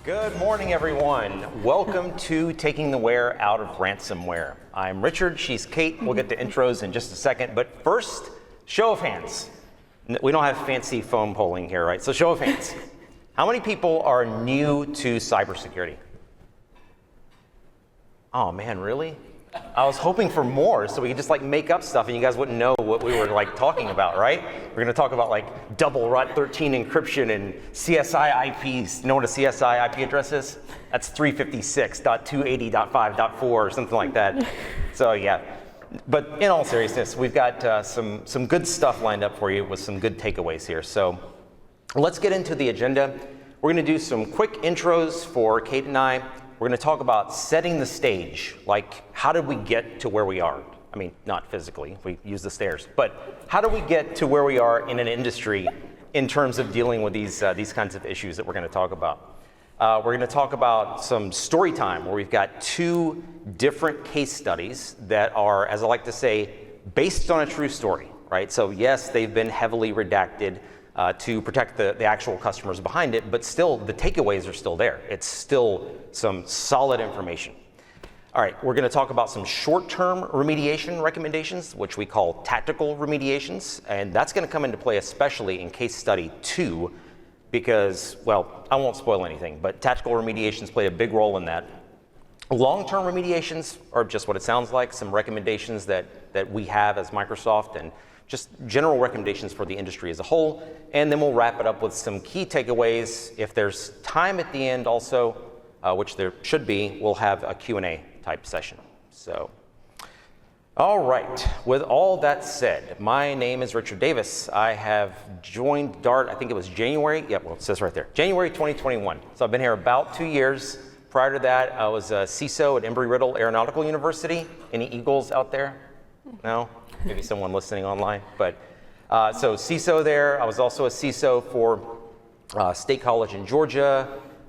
Good morning, everyone. Welcome to Taking the Ware Out of Ransomeware. I'm Richard, she's Kate. We'll get to intros in just a second, but first, show of hands. We don't have fancy phone polling here, right? So show of hands. How many people are new to cybersecurity? Oh man, really? I was hoping for more so we could just like make up stuff and you guys wouldn't know what we were like talking about, right? We're gonna talk about like double ROT13 encryption and CSI IPs. You know what a CSI IP address is? That's 356.280.5.4 or something like that. So yeah, but in all seriousness, we've got some good stuff lined up for you with some good takeaways here. So let's get into the agenda. We're gonna do some quick intros for Kate and I. We're going to talk about setting the stage, like how did we get to where we are? I mean, not physically, we use the stairs, but how do we get to where we are in an industry in terms of dealing with these kinds of issues that we're going to talk about? We're going to talk about some story time where we've got two different case studies that are, as I like to say, based on a true story, right? So yes, they've been heavily redacted to protect the actual customers behind it, but still the takeaways are still there. It's still some solid information. All right, we're gonna talk about some short-term remediation recommendations, which we call tactical remediations, and that's gonna come into play especially in case study 2, because, well, I won't spoil anything, but tactical remediations play a big role in that. Long-term remediations are just what it sounds like, some recommendations that we have as Microsoft and just general recommendations for the industry as a whole, and then we'll wrap it up with some key takeaways. If there's time at the end also, which there should be, we'll have a Q&A type session. So, all right, with all that said, my name is Richard Davis. I have joined DART, I think it was January, well, it says right there, January 2021. So I've been here about 2 years. Prior to that, I was a CISO at Embry-Riddle Aeronautical University. Any Eagles out there? No? Maybe someone listening online, but so CISO there. I was also a CISO for State College in Georgia.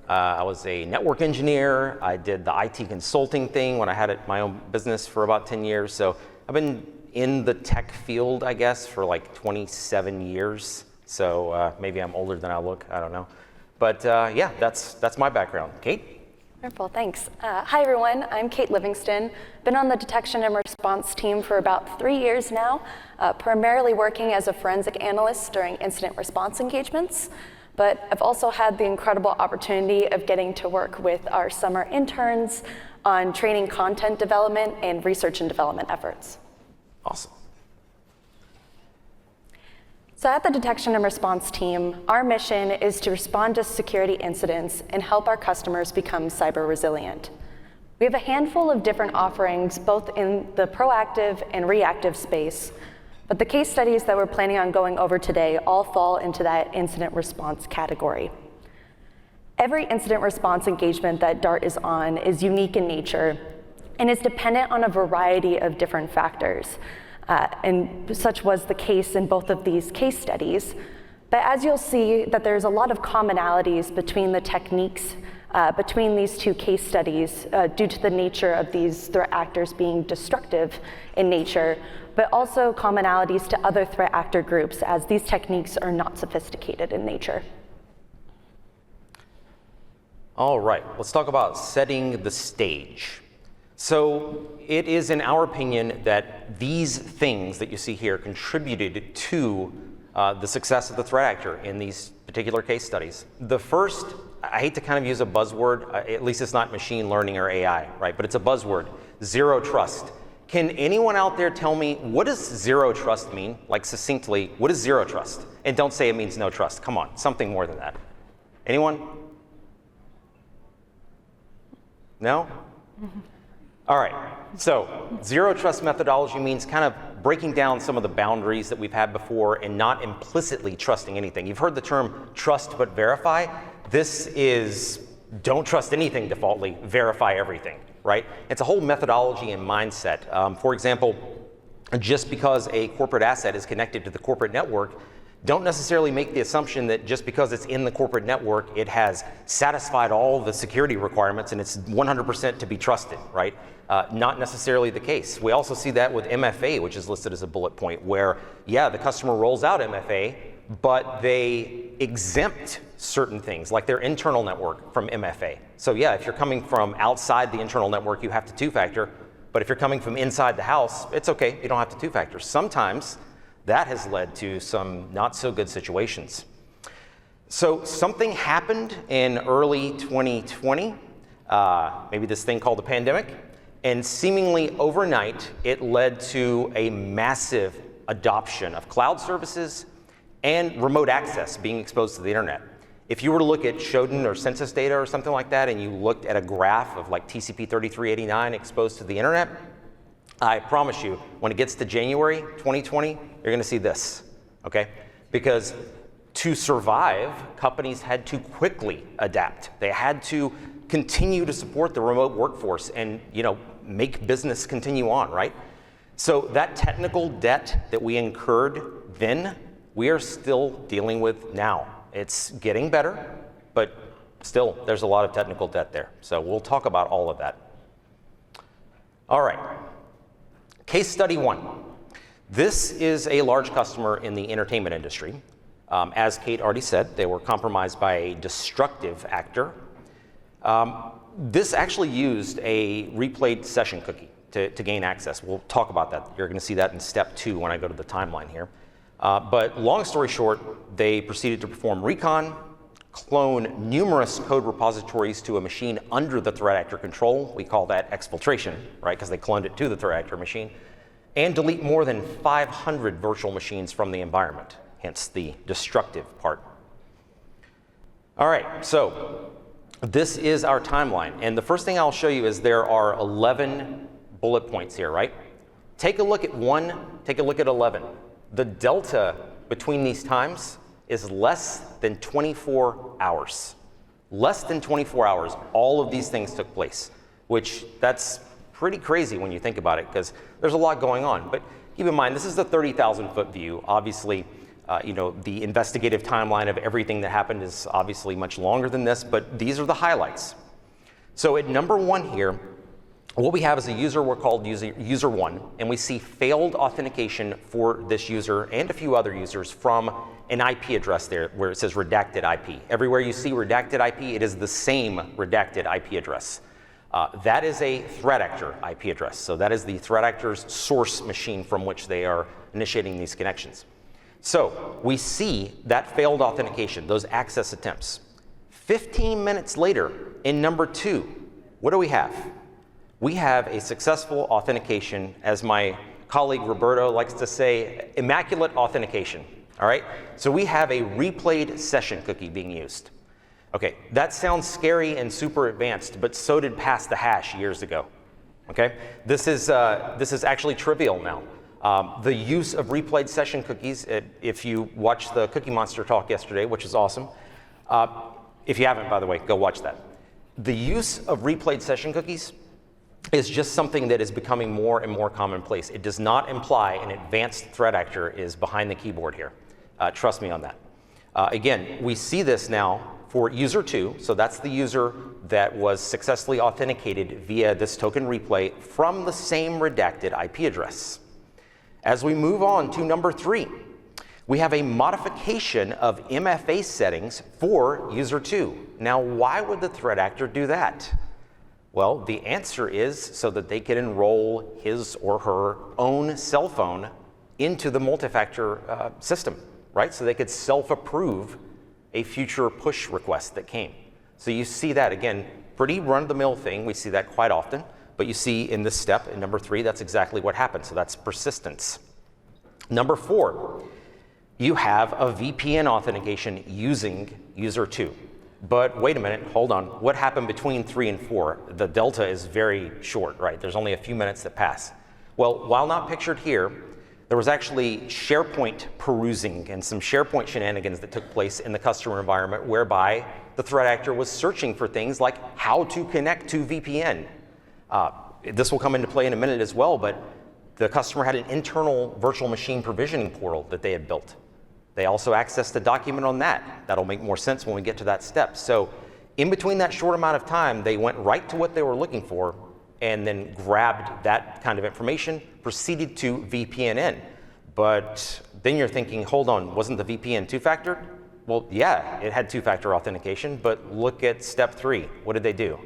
I was a network engineer. I did the IT consulting thing when I had my own business for about 10 years. So I've been in the tech field, I guess, for like 27 years. So maybe I'm older than I look, I don't know. But yeah, that's my background. Kate? Wonderful, thanks. Hi everyone, I'm Kate Livingston. Been on the detection and response team for about 3 years now, primarily working as a forensic analyst during incident response engagements. But I've also had the incredible opportunity of getting to work with our summer interns on training content development and research and development efforts. Awesome. So at the detection and response team, our mission is to respond to security incidents and help our customers become cyber resilient. We have a handful of different offerings, both in the proactive and reactive space, but the case studies that we're planning on going over today all fall into that incident response category. Every incident response engagement that DART is on is unique in nature and is dependent on a variety of different factors. And such was the case in both of these case studies. But as you'll see, that there's a lot of commonalities between the techniques between these two case studies due to the nature of these threat actors being destructive in nature, but also commonalities to other threat actor groups as these techniques are not sophisticated in nature. All right, let's talk about setting the stage. So it is in our opinion that these things that you see here contributed to the success of the threat actor in these particular case studies. The first, I hate to kind of use a buzzword, at least it's not machine learning or AI, right? But it's a buzzword, zero trust. Can anyone out there tell me, what does zero trust mean? Like succinctly, what is zero trust? And don't say it means no trust. Come on, something more than that. Anyone? No? All right, so zero trust methodology means kind of breaking down some of the boundaries that we've had before and not implicitly trusting anything. You've heard the term trust but verify. This is don't trust anything defaultly, verify everything, right? It's a whole methodology and mindset. For example, just because a corporate asset is connected to the corporate network, don't necessarily make the assumption that just because it's in the corporate network, it has satisfied all the security requirements and it's 100% to be trusted, right? Not necessarily the case. We also see that with MFA, which is listed as a bullet point, where, yeah, the customer rolls out MFA, but they exempt certain things, like their internal network from MFA. So yeah, if you're coming from outside the internal network, you have to two-factor, but if you're coming from inside the house, it's okay, you don't have to two-factor. Sometimes that has led to some not so good situations. So something happened in early 2020, maybe this thing called the pandemic, and seemingly overnight, it led to a massive adoption of cloud services and remote access being exposed to the internet. If you were to look at Shodan or census data or something like that, and you looked at a graph of like TCP 3389 exposed to the internet, I promise you, when it gets to January 2020, you're going to see this, okay? Because to survive, companies had to quickly adapt. They had to continue to support the remote workforce and, make business continue on, right? So that technical debt that we incurred then, we are still dealing with now. It's getting better, but still, there's a lot of technical debt there. So we'll talk about all of that. All right, case study 1. This is a large customer in the entertainment industry. As Kate already said, they were compromised by a destructive actor. This actually used a replayed session cookie to gain access. We'll talk about that. You're going to see that in step 2 when I go to the timeline here. But long story short, they proceeded to perform recon, clone numerous code repositories to a machine under the threat actor control. We call that exfiltration, right? Because they cloned it to the threat actor machine. And delete more than 500 virtual machines from the environment, hence the destructive part. All right, so this is our timeline. And the first thing I'll show you is there are 11 bullet points here, right? Take a look at 1, take a look at 11. The delta between these times is less than 24 hours. Less than 24 hours, all of these things took place, which that's pretty crazy when you think about it, because there's a lot going on. But keep in mind, this is the 30,000-foot view. Obviously, the investigative timeline of everything that happened is obviously much longer than this, but these are the highlights. So at number 1 here, what we have is a user we're called user 1, and we see failed authentication for this user and a few other users from an IP address there where it says redacted IP. Everywhere you see redacted IP, it is the same redacted IP address. That is a threat actor IP address. So that is the threat actor's source machine from which they are initiating these connections. So we see that failed authentication, those access attempts. 15 minutes later, in number 2, what do we have? We have a successful authentication, as my colleague Roberto likes to say, immaculate authentication, all right? So we have a replayed session cookie being used. Okay, that sounds scary and super advanced, but so did pass the hash years ago, okay? This is actually trivial now. The use of replayed session cookies, if you watched the Cookie Monster talk yesterday, which is awesome. If you haven't, by the way, go watch that. The use of replayed session cookies is just something that is becoming more and more commonplace. It does not imply an advanced threat actor is behind the keyboard here. Trust me on that. Again, we see this now for user 2, so that's the user that was successfully authenticated via this token replay from the same redacted IP address. As we move on to number 3, we have a modification of MFA settings for user 2. Now, why would the threat actor do that? Well, the answer is so that they can enroll his or her own cell phone into the multi-factor system, right? So they could self-approve a future push request that came. So you see that, again, pretty run-of-the-mill thing. We see that quite often. But you see in this step, in number 3, that's exactly what happens. So that's persistence. Number 4, you have a VPN authentication using user 2. But wait a minute, hold on. What happened between 3 and 4? The delta is very short, right? There's only a few minutes that pass. Well, while not pictured here, there was actually SharePoint perusing and some SharePoint shenanigans that took place in the customer environment whereby the threat actor was searching for things like how to connect to VPN. This will come into play in a minute as well, but the customer had an internal virtual machine provisioning portal that they had built. They also accessed a document on that. That'll make more sense when we get to that step. So in between that short amount of time, they went right to what they were looking for and then grabbed that kind of information, proceeded to VPN in. But Then you're thinking, hold on, wasn't the VPN two-factor? Well, yeah, it had two-factor authentication, but look at step 3. What did they do?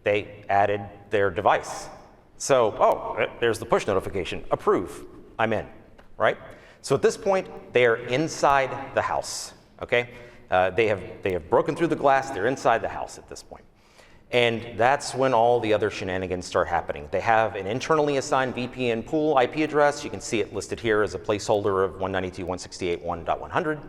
They added their device. So, oh, there's the push notification. Approve, I'm in, right? So at this point, they are inside the house, okay? They have broken through the glass, they're inside the house at this point. And that's when all the other shenanigans start happening. They have an internally assigned VPN pool IP address. You can see it listed here as a placeholder of 192.168.1.100.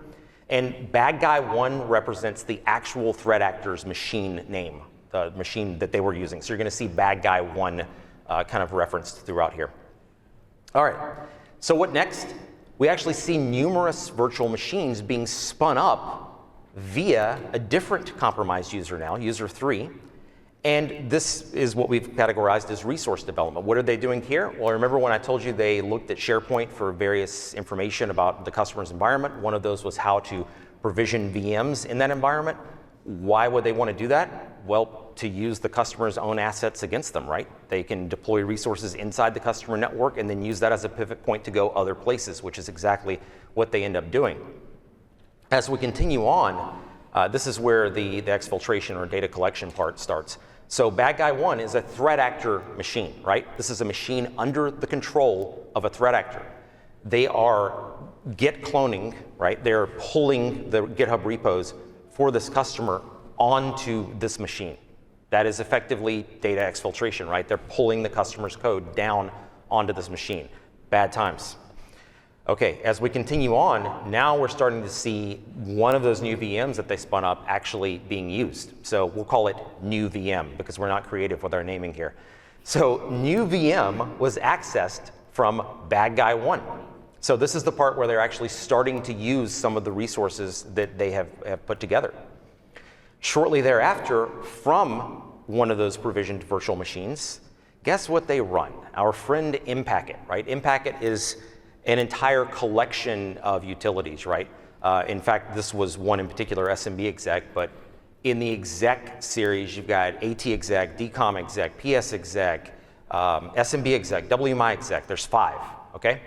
And bad guy 1 represents the actual threat actor's machine name, the machine that they were using. So you're going to see bad guy 1 kind of referenced throughout here. All right, so what next? We actually see numerous virtual machines being spun up via a different compromised user now, user 3. And this is what we've categorized as resource development. What are they doing here? Well, remember when I told you they looked at SharePoint for various information about the customer's environment? One of those was how to provision VMs in that environment. Why would they want to do that? Well, to use the customer's own assets against them, right? They can deploy resources inside the customer network and then use that as a pivot point to go other places, which is exactly what they end up doing. As we continue on, this is where the exfiltration or data collection part starts. So bad guy 1 is a threat actor machine, right? This is a machine under the control of a threat actor. They are Git cloning, right? They're pulling the GitHub repos for this customer onto this machine. That is effectively data exfiltration, right? They're pulling the customer's code down onto this machine. Bad times. Okay, as we continue on, now we're starting to see one of those new VMs that they spun up actually being used. So we'll call it new VM because we're not creative with our naming here. So new VM was accessed from bad guy 1. So this is the part where they're actually starting to use some of the resources that they have put together. Shortly thereafter, from one of those provisioned virtual machines, guess what they run? Our friend Impacket, right? Impacket is an entire collection of utilities, right? In fact, this was one in particular, SMB exec, but in the exec series, you've got AT exec, DCOM exec, PS exec, SMB exec, WMI exec, there's 5, okay?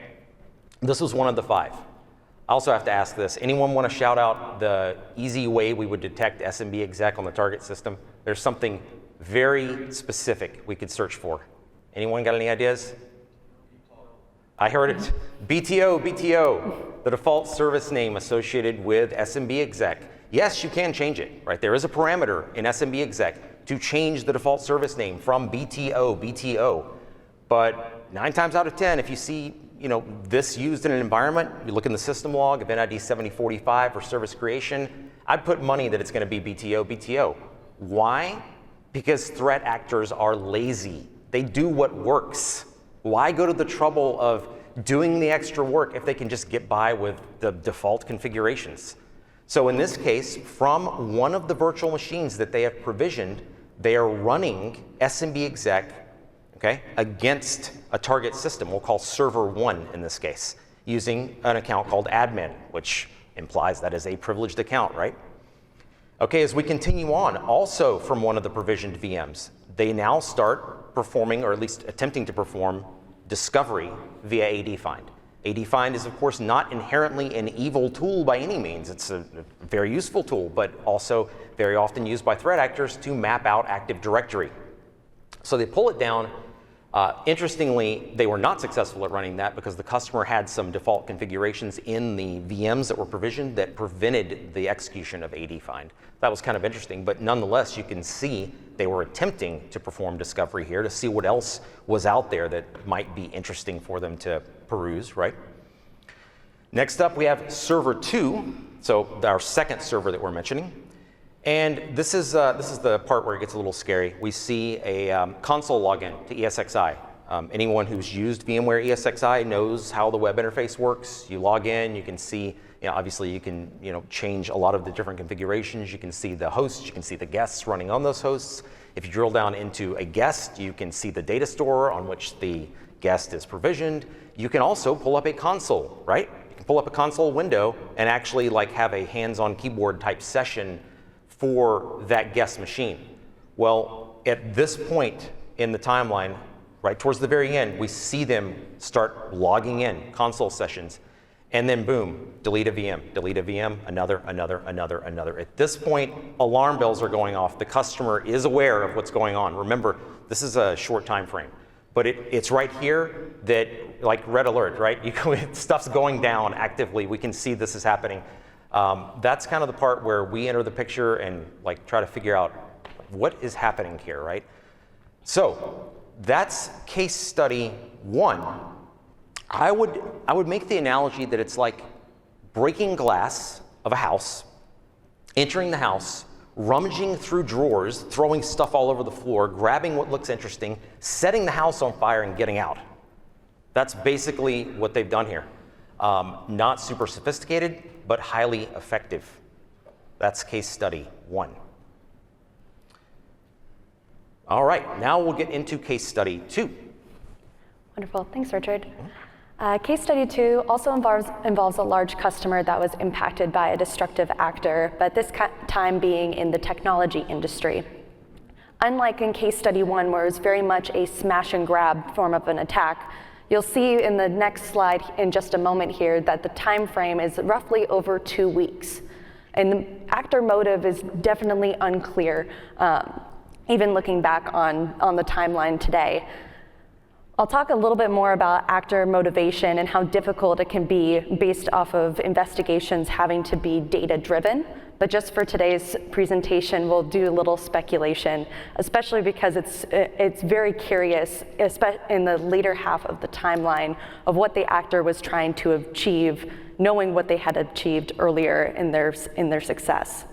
This was one of the 5. I also have to ask this, anyone want to shout out the easy way we would detect SMB exec on the target system? There's something very specific we could search for. Anyone got any ideas? I heard it. BTO, the default service name associated with SMB exec. Yes, you can change it, right? There is a parameter in SMB exec to change the default service name from BTO. But 9 times out of 10, if you see this used in an environment, you look in the system log of NID 7045 for service creation, I'd put money that it's going to be BTO. Why? Because threat actors are lazy. They do what works. Why go to the trouble of doing the extra work if they can just get by with the default configurations? So in this case, from one of the virtual machines that they have provisioned, they are running SMB exec, okay, against a target system we'll call server 1 in this case, using an account called admin, which implies that is a privileged account, right? Okay, as we continue on, also from one of the provisioned VMs, they now start performing, or at least attempting to perform, discovery via AD-Find. AD-Find is, of course, not inherently an evil tool by any means. It's a very useful tool, but also very often used by threat actors to map out Active Directory. So they pull it down. Interestingly, they were not successful at running that because the customer had some default configurations in the VMs that were provisioned that prevented the execution of AD-Find. That was kind of interesting, but nonetheless, you can see they were attempting to perform discovery here to see what else was out there that might be interesting for them to peruse, right? Next up, we have server 2, so our second server that we're mentioning. And this is the part where it gets a little scary. We see a console login to ESXi. Anyone who's used VMware ESXi knows how the web interface works. You log in, you can see, obviously you can change a lot of the different configurations. You can see the hosts, you can see the guests running on those hosts. If you drill down into a guest, you can see the data store on which the guest is provisioned. You can also pull up a console, right? You can pull up a console window and actually have a hands-on keyboard type session for that guest machine. Well, at this point in the timeline, right towards the very end, we see them start logging in console sessions. And then boom, delete a VM, another. At this point, alarm bells are going off. The customer is aware of what's going on. Remember, this is a short time frame, but it's right here that, like red alert, right? Stuff's going down actively. We can see this is happening. That's kind of the part where we enter the picture and like try to figure out what is happening here, right? So that's case study 1. I would make the analogy that it's like breaking glass of a house, entering the house, rummaging through drawers, throwing stuff all over the floor, grabbing what looks interesting, setting the house on fire and getting out. That's basically what they've done here. Not super sophisticated, but highly effective. That's case study 1. All right, now we'll get into case study 2. Wonderful, thanks, Richard. Case study 2 also involves a large customer that was impacted by a destructive actor, but this time being in the technology industry. Unlike in case study 1, where it was very much a smash and grab form of an attack, you'll see in the next slide in just a moment here that the time frame is roughly over 2 weeks. And the actor motive is definitely unclear, even looking back on the timeline today. I'll talk a little bit more about actor motivation and how difficult it can be based off of investigations having to be data-driven. But just for today's presentation, we'll do a little speculation, especially because it's very curious, especially in the later half of the timeline, of what the actor was trying to achieve, knowing what they had achieved earlier in their success.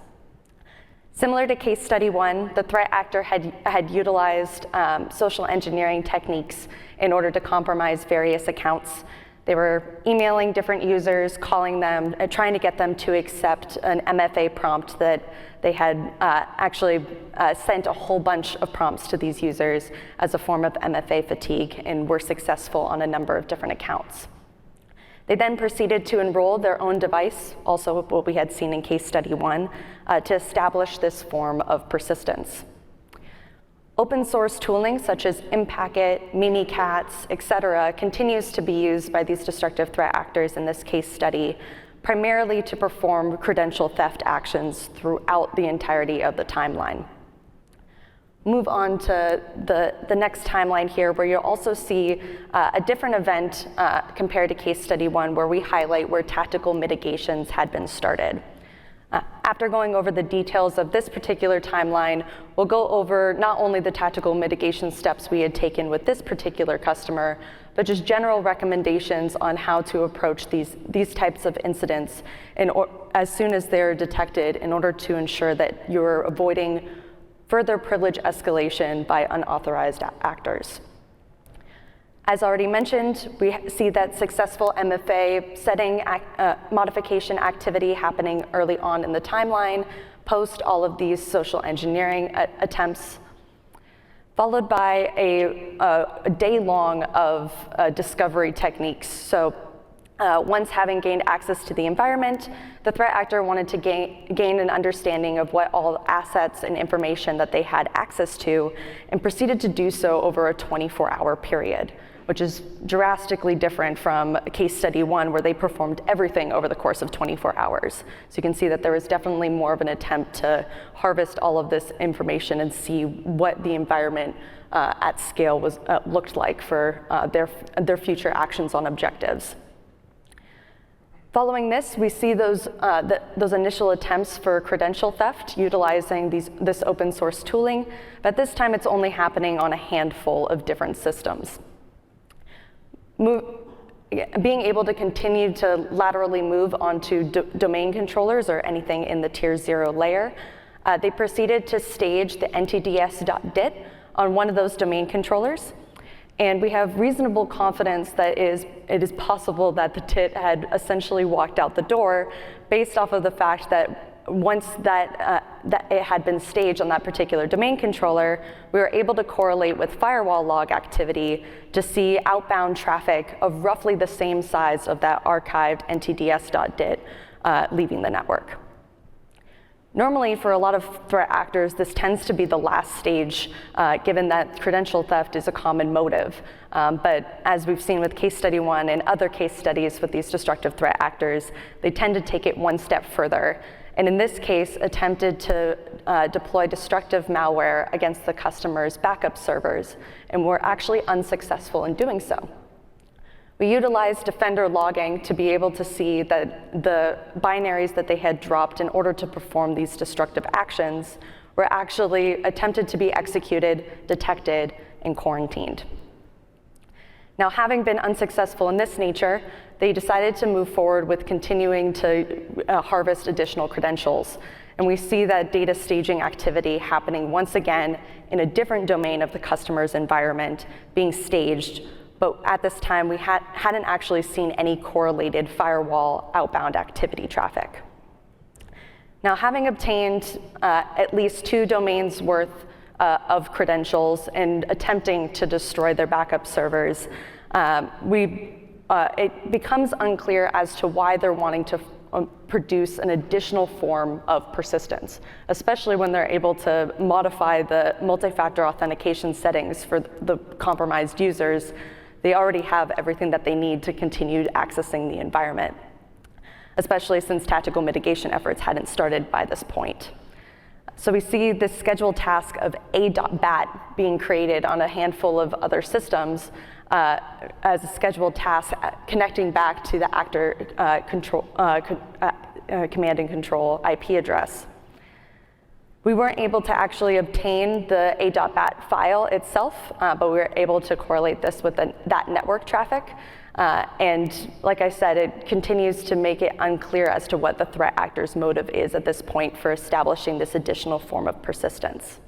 Similar to case study 1, the threat actor had utilized social engineering techniques in order to compromise various accounts. They were emailing different users, calling them, trying to get them to accept an MFA prompt that they had actually sent a whole bunch of prompts to these users as a form of MFA fatigue, and were successful on a number of different accounts. They then proceeded to enroll their own device, also what we had seen in case study 1, to establish this form of persistence. Open source tooling such as Impacket, Mimikatz, etc., continues to be used by these destructive threat actors in this case study, primarily to perform credential theft actions throughout the entirety of the timeline. Move on to the next timeline here, where you'll also see a different event compared to case study 1, where we highlight where tactical mitigations had been started. After going over the details of this particular timeline, we'll go over not only the tactical mitigation steps we had taken with this particular customer, but just general recommendations on how to approach these types of incidents as soon as they're detected, in order to ensure that you're avoiding further privilege escalation by unauthorized actors. As already mentioned, we see that successful MFA setting modification activity happening early on in the timeline, post all of these social engineering attempts, followed by a day-long of discovery techniques. So once having gained access to the environment, the threat actor wanted to gain an understanding of what all assets and information that they had access to, and proceeded to do so over a 24-hour period, which is drastically different from case study 1, where they performed everything over the course of 24 hours. So you can see that there was definitely more of an attempt to harvest all of this information and see what the environment at scale looked like for their future actions on objectives. Following this, we see those initial attempts for credential theft utilizing this open source tooling, but this time it's only happening on a handful of different systems. Being able to continue to laterally move onto domain controllers or anything in the tier 0 layer, they proceeded to stage the ntds.dit on one of those domain controllers. And we have reasonable confidence that it is possible that the TIT had essentially walked out the door, based off of the fact that once that it had been staged on that particular domain controller, we were able to correlate with firewall log activity to see outbound traffic of roughly the same size of that archived ntds.dit leaving the network. Normally, for a lot of threat actors, this tends to be the last stage, given that credential theft is a common motive. But as we've seen with case study 1 and other case studies with these destructive threat actors, they tend to take it one step further. And in this case, attempted to deploy destructive malware against the customer's backup servers, and were actually unsuccessful in doing so. We utilized Defender logging to be able to see that the binaries that they had dropped in order to perform these destructive actions were actually attempted to be executed, detected, and quarantined. Now, having been unsuccessful in this nature, they decided to move forward with continuing to harvest additional credentials. And we see that data staging activity happening once again in a different domain of the customer's environment being staged. But at this time, we hadn't actually seen any correlated firewall outbound activity traffic. Now, having obtained at least 2 domains worth of credentials and attempting to destroy their backup servers, it becomes unclear as to why they're wanting to produce an additional form of persistence, especially when they're able to modify the multi-factor authentication settings for the compromised users. They already have everything that they need to continue accessing the environment, especially since tactical mitigation efforts hadn't started by this point. So we see this scheduled task of a.bat being created on a handful of other systems as a scheduled task connecting back to the actor command and control IP address. We weren't able to actually obtain the a.bat file itself, but we were able to correlate this with that network traffic. And like I said, it continues to make it unclear as to what the threat actor's motive is at this point for establishing this additional form of persistence.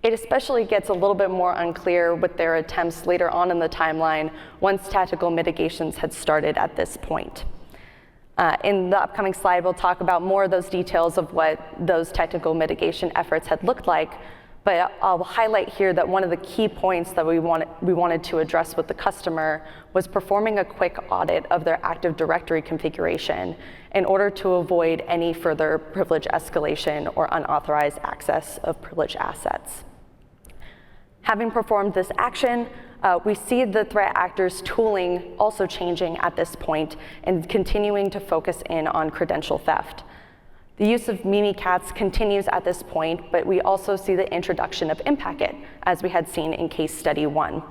It especially gets a little bit more unclear with their attempts later on in the timeline once tactical mitigations had started at this point. In the upcoming slide, we'll talk about more of those details of what those technical mitigation efforts had looked like, but I'll highlight here that one of the key points that we wanted to address with the customer was performing a quick audit of their Active Directory configuration in order to avoid any further privilege escalation or unauthorized access of privileged assets. Having performed this action, we see the threat actors' tooling also changing at this point and continuing to focus in on credential theft. The use of Mimikatz continues at this point, but we also see the introduction of Impacket, as we had seen in case study 1.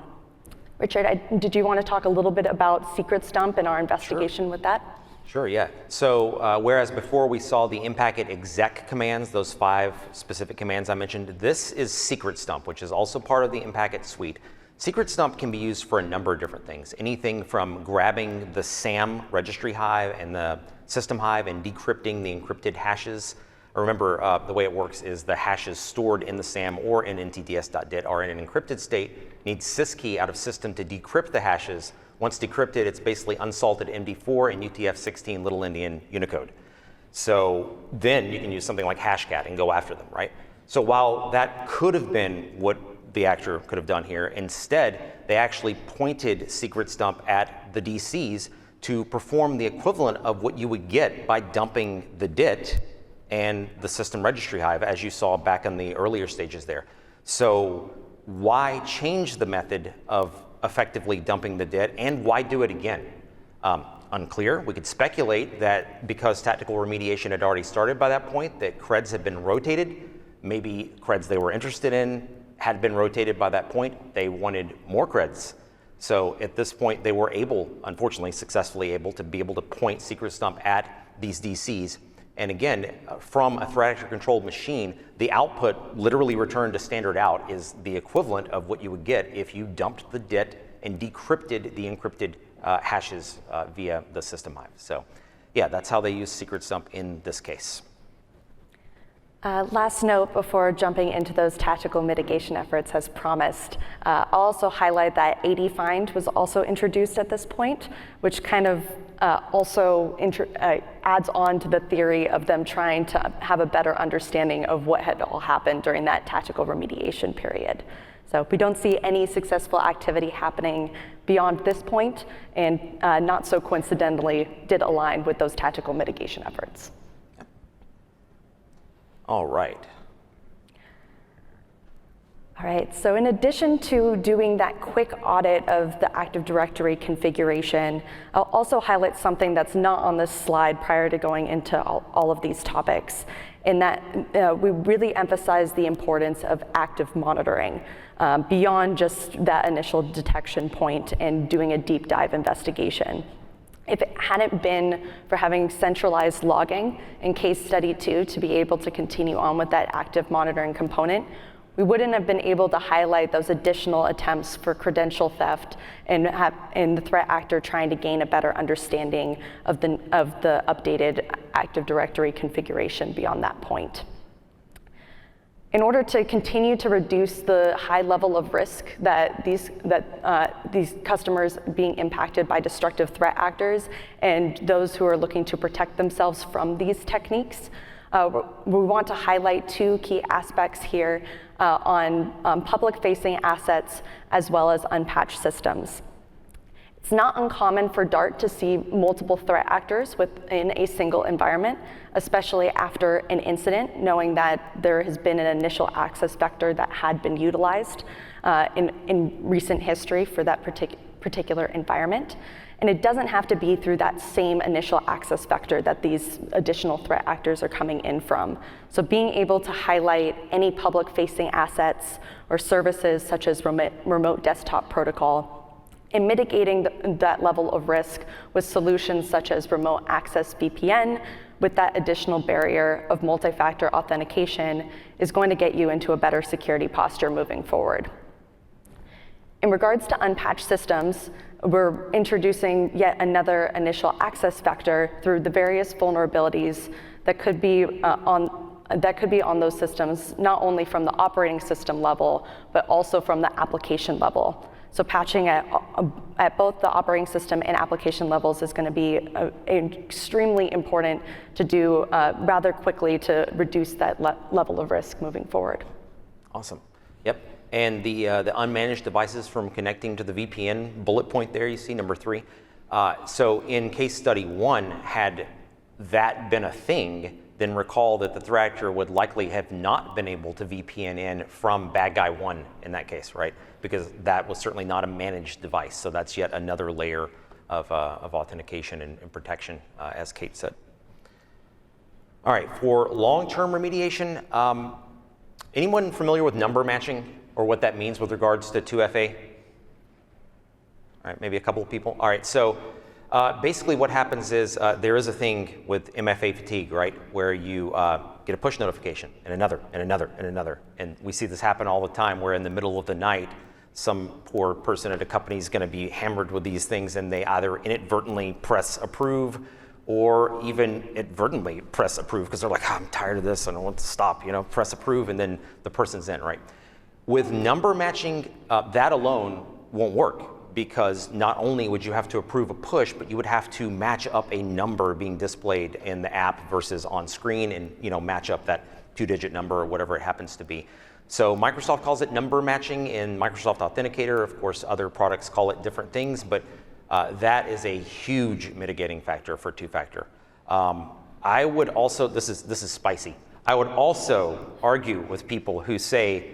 Richard, did you want to talk a little bit about secrets dump and our investigation with that? Sure, yeah. So whereas before we saw the Impacket exec commands, those 5 specific commands I mentioned, this is secrets dump, which is also part of the Impacket suite. Secrets dump can be used for a number of different things. Anything from grabbing the SAM registry hive and the system hive and decrypting the encrypted hashes. Remember, the way it works is the hashes stored in the SAM or in ntds.dit are in an encrypted state, need syskey out of system to decrypt the hashes. Once decrypted, it's basically unsalted MD4 and UTF-16 Little Endian Unicode. So then you can use something like Hashcat and go after them, right? So while that could have been what the actor could have done here, instead, they actually pointed secrets dump at the DCs to perform the equivalent of what you would get by dumping the DIT and the system registry hive, as you saw back in the earlier stages there. So why change the method of effectively dumping the DIT, and why do it again? Unclear. We could speculate that because tactical remediation had already started by that point, that creds had been rotated. Maybe creds they were interested in had been rotated by that point. They wanted more creds. So at this point, they were able, unfortunately, successfully able to point secrets dump at these DCs. And again, from a threat actor controlled machine, the output literally returned to standard out is the equivalent of what you would get if you dumped the DIT and decrypted the encrypted hashes via the system hive. So yeah, that's how they use secrets dump in this case. Last note before jumping into those tactical mitigation efforts as promised, I'll also highlight that AD find was also introduced at this point, which kind of also adds on to the theory of them trying to have a better understanding of what had all happened during that tactical remediation period. So we don't see any successful activity happening beyond this point, and not so coincidentally did align with those tactical mitigation efforts. All right. All right, so in addition to doing that quick audit of the Active Directory configuration, I'll also highlight something that's not on this slide prior to going into all of these topics, in that we really emphasize the importance of active monitoring beyond just that initial detection point and doing a deep dive investigation. If it hadn't been for having centralized logging in case study 2 to be able to continue on with that active monitoring component, we wouldn't have been able to highlight those additional attempts for credential theft and the threat actor trying to gain a better understanding of the updated Active Directory configuration beyond that point. In order to continue to reduce the high level of risk that these customers being impacted by destructive threat actors and those who are looking to protect themselves from these techniques, we want to highlight 2 key aspects here on public-facing assets as well as unpatched systems. It's not uncommon for DART to see multiple threat actors within a single environment, especially after an incident, knowing that there has been an initial access vector that had been utilized in recent history for that particular environment. And it doesn't have to be through that same initial access vector that these additional threat actors are coming in from. So being able to highlight any public-facing assets or services such as remote desktop protocol, and mitigating that level of risk with solutions such as remote access VPN with that additional barrier of multi-factor authentication is going to get you into a better security posture moving forward. In regards to unpatched systems, we're introducing yet another initial access vector through the various vulnerabilities that could be on those systems, not only from the operating system level, but also from the application level. So patching at both the operating system and application levels is going to be extremely important to do rather quickly to reduce that level of risk moving forward. Awesome. Yep. And the unmanaged devices from connecting to the VPN bullet point there, you see number 3. So in case study 1, had that been a thing, then recall that the threat actor would likely have not been able to VPN in from bad guy 1 in that case, right? Because that was certainly not a managed device. So that's yet another layer of authentication and protection, as Kate said. All right, for long-term remediation, anyone familiar with number matching or what that means with regards to 2FA? All right, maybe a couple of people. All right, so basically what happens is there is a thing with MFA fatigue, right, where you get a push notification and another and another and another. And we see this happen all the time where in the middle of the night, some poor person at a company is going to be hammered with these things and they either inadvertently press approve or even inadvertently press approve because they're like, oh, I'm tired of this and I want to stop, press approve, and then the person's in, right? With number matching, that alone won't work, because not only would you have to approve a push, but you would have to match up a number being displayed in the app versus on screen and match up that 2-digit number or whatever it happens to be. So Microsoft calls it number matching in Microsoft Authenticator. Of course, other products call it different things, but that is a huge mitigating factor for 2-factor. I would also, this is spicy. I would also argue with people who say,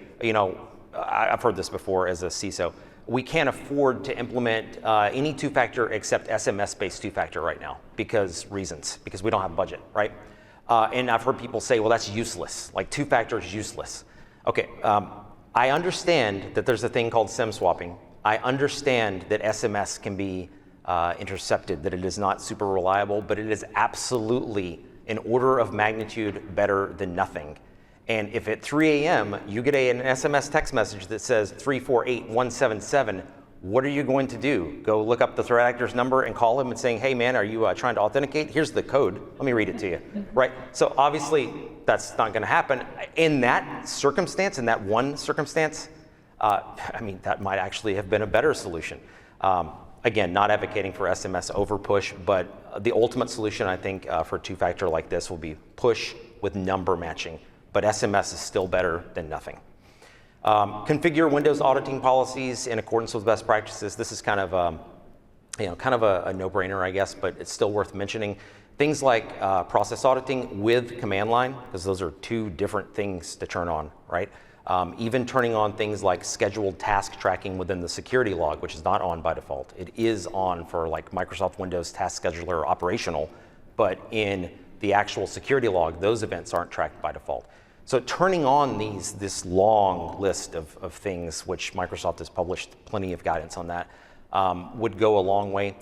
I've heard this before as a CISO, we can't afford to implement any 2-factor except SMS-based 2-factor right now because we don't have budget, right? And I've heard people say, well, that's useless. Like 2-factor is useless. Okay, I understand that there's a thing called SIM swapping. I understand that SMS can be intercepted, that it is not super reliable, but it is absolutely an order of magnitude better than nothing. And if at 3 a.m. you get an SMS text message that says 348177, what are you going to do? Go look up the threat actor's number and call him and saying, hey man, are you trying to authenticate? Here's the code, let me read it to you, right? So obviously that's not gonna happen. In that circumstance, in that one circumstance, that might actually have been a better solution. Again, not advocating for SMS over push, but the ultimate solution I think for 2-factor like this will be push with number matching, but SMS is still better than nothing. Configure Windows auditing policies in accordance with best practices. This is kind of a no-brainer, I guess, but it's still worth mentioning. Things like process auditing with command line, because those are two different things to turn on, right? Even turning on things like scheduled task tracking within the security log, which is not on by default. It is on for like Microsoft Windows Task Scheduler operational, but in the actual security log, those events aren't tracked by default. So turning on this long list of things, which Microsoft has published plenty of guidance on that, would go a long way.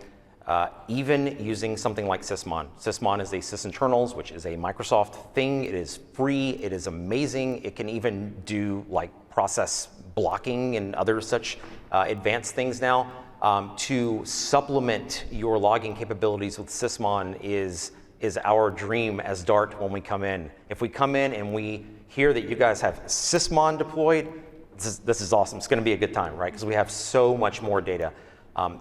Even using something like Sysmon. Sysmon is a sysinternals, which is a Microsoft thing. It is free, it is amazing. It can even do like process blocking and other such advanced things now. To supplement your logging capabilities with Sysmon is our dream as Dart when we come in. If we come in and we hear that you guys have Sysmon deployed, this is awesome. It's gonna be a good time, right? Because we have so much more data.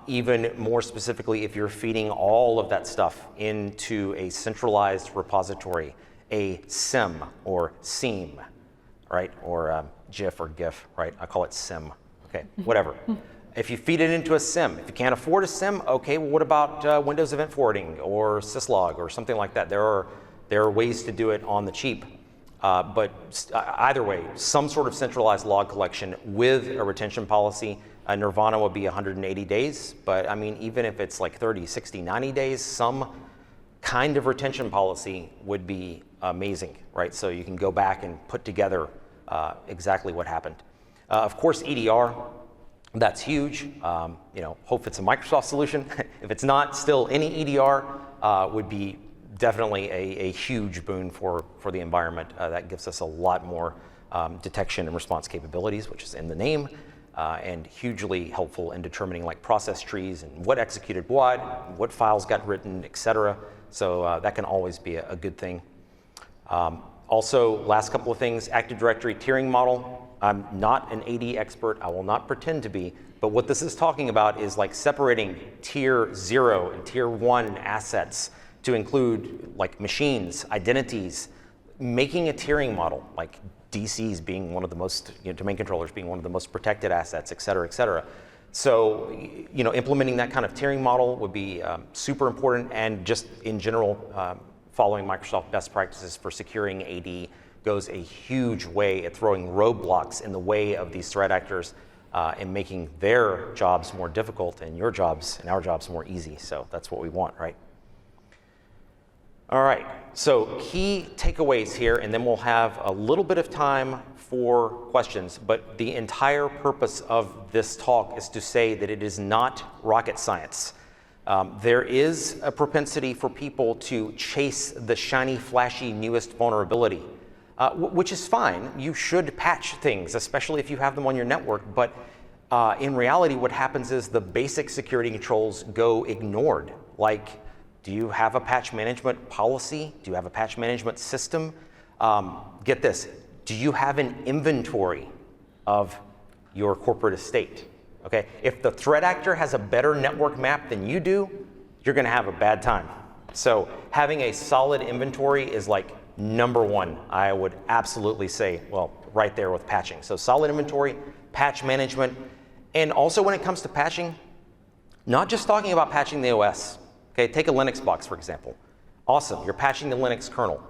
Even more specifically, if you're feeding all of that stuff into a centralized repository, a SIM or SIEM, right? Or GIF or GIF, right? I call it SIM, okay, whatever. If you feed it into a SIM, if you can't afford a SIM, okay, well, what about Windows Event Forwarding or syslog or something like that? There are ways to do it on the cheap. But either way, some sort of centralized log collection with a retention policy. Nirvana would be 180 days, but I mean, even if it's like 30, 60, 90 days, some kind of retention policy would be amazing, right? So you can go back and put together exactly what happened. Of course, EDR, that's huge. Hope it's a Microsoft solution. If it's not, still any EDR would be definitely a huge boon for the environment. That gives us a lot more detection and response capabilities, which is in the name. And hugely helpful in determining like process trees and what executed what files got written, et cetera. So that can always be a good thing. Also, last couple of things, Active Directory tiering model. I'm not an AD expert, I will not pretend to be, but what this is talking about is like separating tier 0 and tier 1 assets to include like machines, identities, making a tiering model, like DCs being one of the most, domain controllers being one of the most protected assets, et cetera, et cetera. So, implementing that kind of tiering model would be super important, and just in general, following Microsoft best practices for securing AD goes a huge way at throwing roadblocks in the way of these threat actors and making their jobs more difficult and your jobs and our jobs more easy. So that's what we want, right? All right, so key takeaways here, and then we'll have a little bit of time for questions, but the entire purpose of this talk is to say that it is not rocket science. There is a propensity for people to chase the shiny, flashy, newest vulnerability, which is fine. You should patch things, especially if you have them on your network, but in reality, what happens is the basic security controls go ignored. Like, do you have a patch management policy? Do you have a patch management system? Get this, do you have an inventory of your corporate estate? Okay, if the threat actor has a better network map than you do, you're gonna have a bad time. So having a solid inventory is like number one, I would absolutely say, well, right there with patching. So solid inventory, patch management, and also when it comes to patching, not just talking about patching the OS. Okay, take a Linux box, for example. Awesome, you're patching the Linux kernel,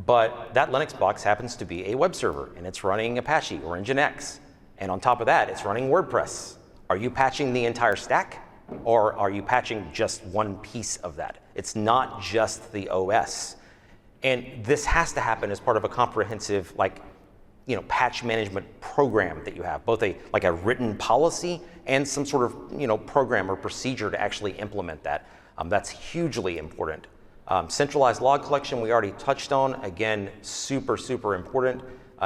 but that Linux box happens to be a web server, and it's running Apache or Nginx. And on top of that, it's running WordPress. Are you patching the entire stack, or are you patching just one piece of that? It's not just the OS. And this has to happen as part of a comprehensive, patch management program that you have, both a written policy and some sort of, program or procedure to actually implement that. That's hugely important. Centralized log collection, we already touched on. Again, super, super important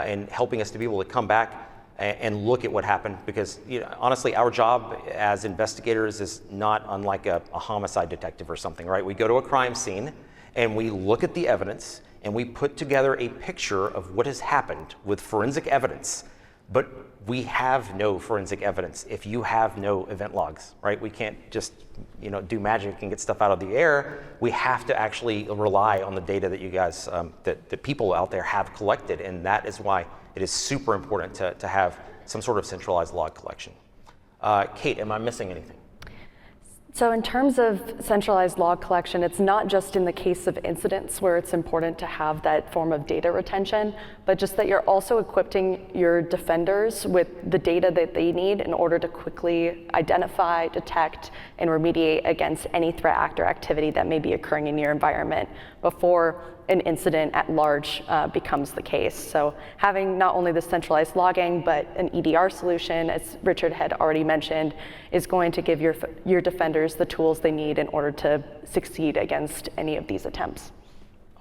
in helping us to be able to come back and look at what happened, because honestly, our job as investigators is not unlike a homicide detective or something, right? We go to a crime scene and we look at the evidence and we put together a picture of what has happened with forensic evidence. But we have no forensic evidence if you have no event logs, right? We can't just do magic and get stuff out of the air. We have to actually rely on the data that you guys, that people out there have collected, and that is why it is super important to have some sort of centralized log collection. Kate, am I missing anything? So in terms of centralized log collection, it's not just in the case of incidents where it's important to have that form of data retention, but just that you're also equipping your defenders with the data that they need in order to quickly identify, detect, and remediate against any threat actor activity that may be occurring in your environment before an incident at large becomes the case. So having not only the centralized logging, but an EDR solution, as Richard had already mentioned, is going to give your defenders the tools they need in order to succeed against any of these attempts.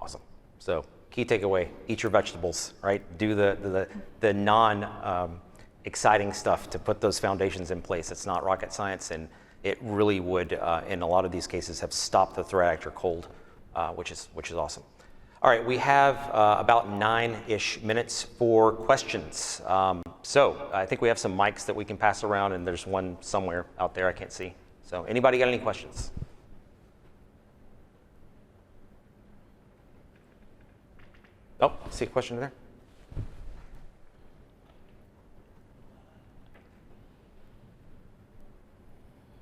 Awesome. So key takeaway, eat your vegetables, right? Do the non-exciting stuff to put those foundations in place. It's not rocket science, and it really would, in a lot of these cases, have stopped the threat actor cold, which is awesome. All right, we have about 9-ish minutes for questions. So I think we have some mics that we can pass around, and there's one somewhere out there I can't see. So anybody got any questions? Oh, I see a question there.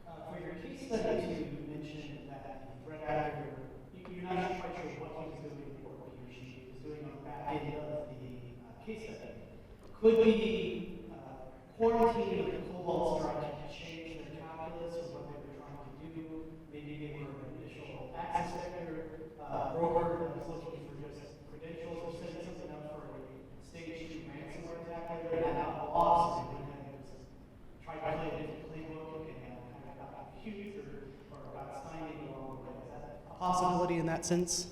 For your case study, you mentioned that the threat actor, you're not quite sure what he was doing or what he or she was doing on the back end of the case study. Could the quarantine of the Cobalt strike change their calculus or what they were trying to do? Maybe they were an additional access vector broker that was looking for just credentials or setting something up for a stage 2 ransomware attack later and that got lost and they kind of tried to play a different playbook and kind of got confused or got stymied along the way. Is that a possibility in that sense?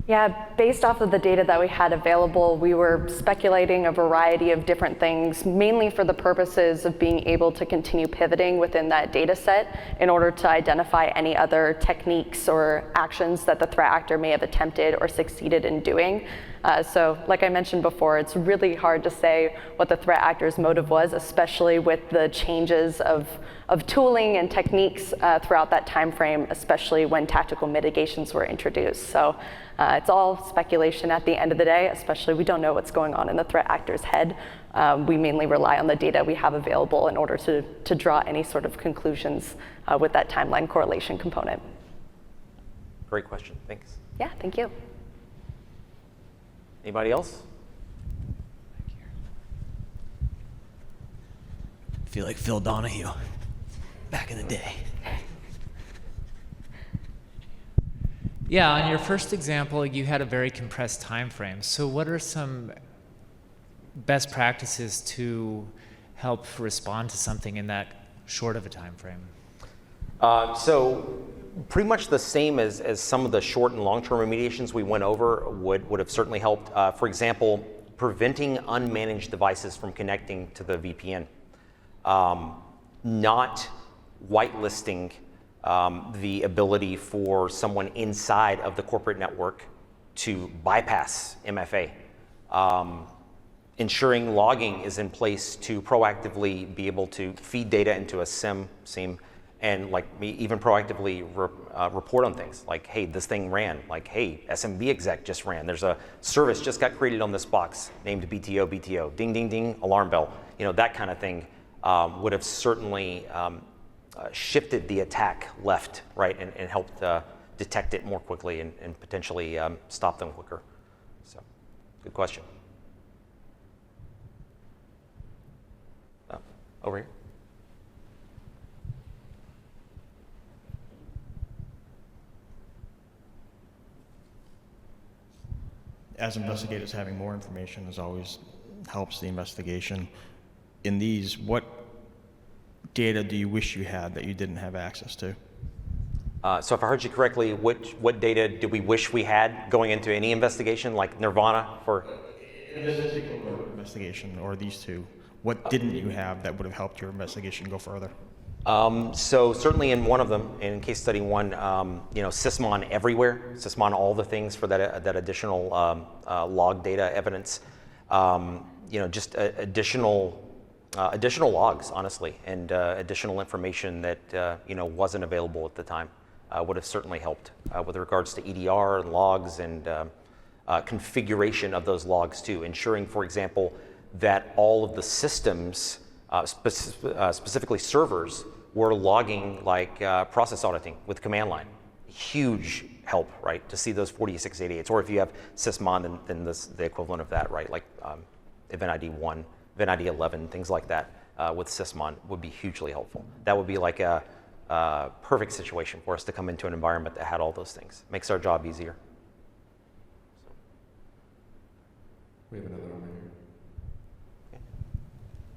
Yeah, based off of the data that we had available, we were speculating a variety of different things, mainly for the purposes of being able to continue pivoting within that data set in order to identify any other techniques or actions that the threat actor may have attempted or succeeded in doing. So like I mentioned before, it's really hard to say what the threat actor's motive was, especially with the changes of tooling and techniques throughout that time frame, especially when tactical mitigations were introduced. So it's all speculation at the end of the day, especially we don't know what's going on in the threat actor's head. We mainly rely on the data we have available in order to draw any sort of conclusions with that timeline correlation component. Great question, thanks. Yeah, thank you. Anybody else? I feel like Phil Donahue back in the day. Yeah, on your first example, you had a very compressed time frame. So what are some best practices to help respond to something in that short of a time frame? So pretty much the same as some of the short and long-term remediations we went over would have certainly helped. For example, preventing unmanaged devices from connecting to the VPN. Not whitelisting the ability for someone inside of the corporate network to bypass MFA. Ensuring logging is in place to proactively be able to feed data into a SIEM, and like even proactively report on things like, hey, this thing ran, like, hey, SMB exec just ran. There's a service just got created on this box named BTO, ding, ding, ding, alarm bell. You know, that kind of thing would have certainly shifted the attack left, right, and helped detect it more quickly and potentially stop them quicker. So, good question. Over here. As investigators, having more information is always helps the investigation. In these, what data do you wish you had that you didn't have access to? So if I heard you correctly, what data do we wish we had going into any investigation, like Nirvana for? In this particular investigation, or these two, what didn't you have that would have helped your investigation go further? So certainly in one of them, in case study one, Sysmon everywhere, Sysmon all the things for that additional log data evidence, just additional logs, honestly, and additional information that wasn't available at the time would have certainly helped with regards to EDR and logs and configuration of those logs too, ensuring, for example, that all of the systems, specifically servers, we're logging like process auditing with command line. Huge help, right, to see those 4688s. Or if you have sysmon, then the equivalent of that, right, like Event ID 1, Event ID 11, things like that with sysmon would be hugely helpful. That would be like a perfect situation for us to come into an environment that had all those things. Makes our job easier. We have another one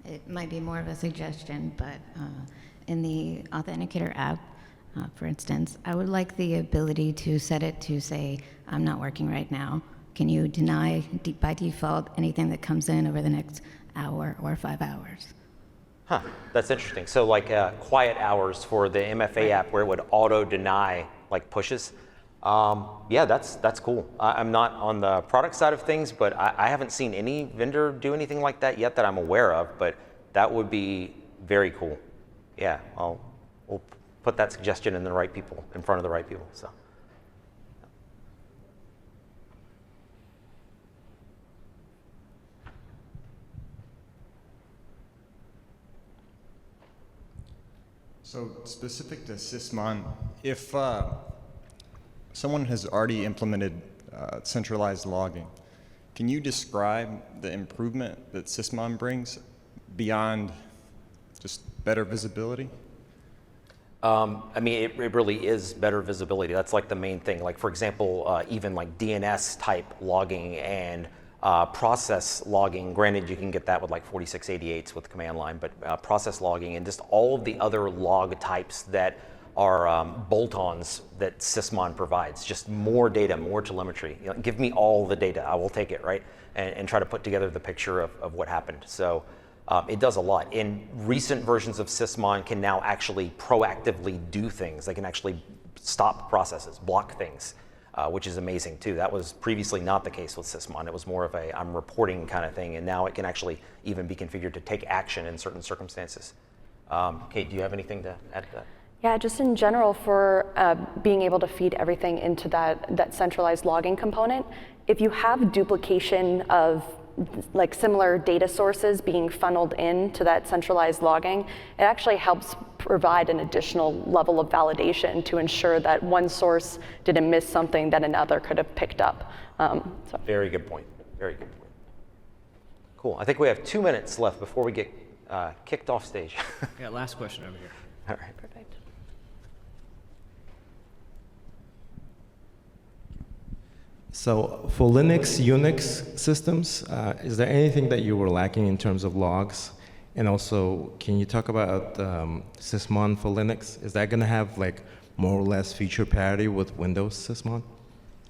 here. It might be more of a suggestion, but in the Authenticator app, for instance, I would like the ability to set it to say, I'm not working right now. Can you deny by default anything that comes in over the next hour or 5 hours? Huh, that's interesting. So like quiet hours for the MFA app where it would auto deny like pushes. Yeah, that's cool. I'm not on the product side of things, but I haven't seen any vendor do anything like that yet that I'm aware of, but that would be very cool. Yeah, we'll put that suggestion in the right people, in front of the right people, so. So specific to sysmon, if someone has already implemented centralized logging, can you describe the improvement that sysmon brings beyond just better visibility? I mean, it really is better visibility. That's like the main thing. Like for example, even like DNS type logging and process logging. Granted, you can get that with like 4688s with command line, but process logging and just all of the other log types that are bolt-ons that sysmon provides. Just more data, more telemetry. You know, give me all the data, I will take it, right? And try to put together the picture of what happened. So it does a lot. And recent versions of sysmon can now actually proactively do things. They can actually stop processes, block things, which is amazing too. That was previously not the case with sysmon. It was more of a I'm reporting kind of thing, and now it can actually even be configured to take action in certain circumstances. Kate, do you have anything to add to that? Yeah, just in general for being able to feed everything into that centralized logging component, if you have duplication of like similar data sources being funneled into that centralized logging, it actually helps provide an additional level of validation to ensure that one source didn't miss something that another could have picked up. So. Very good point. Very good point. Cool. I think we have 2 minutes left before we get kicked off stage. Yeah, last question over here. All right. Perfect. So for Linux, Unix systems, is there anything that you were lacking in terms of logs? And also, can you talk about sysmon for Linux? Is that going to have like more or less feature parity with Windows sysmon?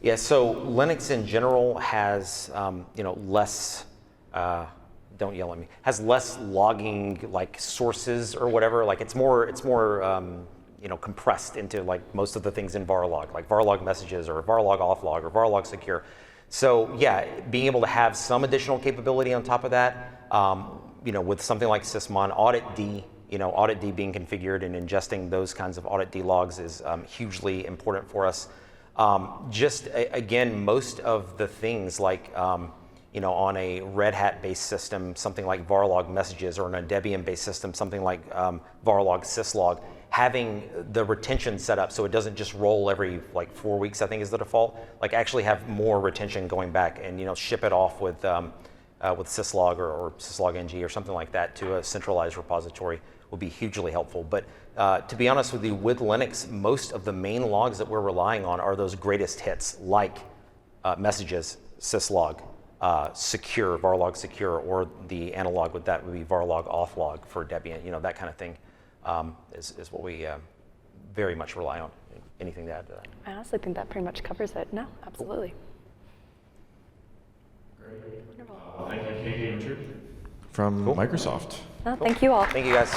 Yeah, so Linux in general has less, don't yell at me, has less logging like sources or whatever. Like it's more compressed into like most of the things in varlog, like varlog messages or varlog offlog or varlog secure. So yeah, being able to have some additional capability on top of that, with something like sysmon, audit D being configured and ingesting those kinds of audit D logs is hugely important for us. Again, most of the things like, on a Red Hat based system, something like varlog messages, or on a Debian based system, something like varlog syslog, having the retention set up so it doesn't just roll every like 4 weeks, I think is the default, like actually have more retention going back and ship it off with syslog or syslog ng or something like that to a centralized repository will be hugely helpful. But to be honest with you, with Linux, most of the main logs that we're relying on are those greatest hits like messages, syslog, secure, varlog secure, or the analog with that would be varlog offlog for Debian, that kind of thing. Is what we very much rely on. Anything to add to that? I honestly think that pretty much covers it. No, absolutely. Thank you, Katie and Richard from Microsoft. No, thank you all. Thank you guys.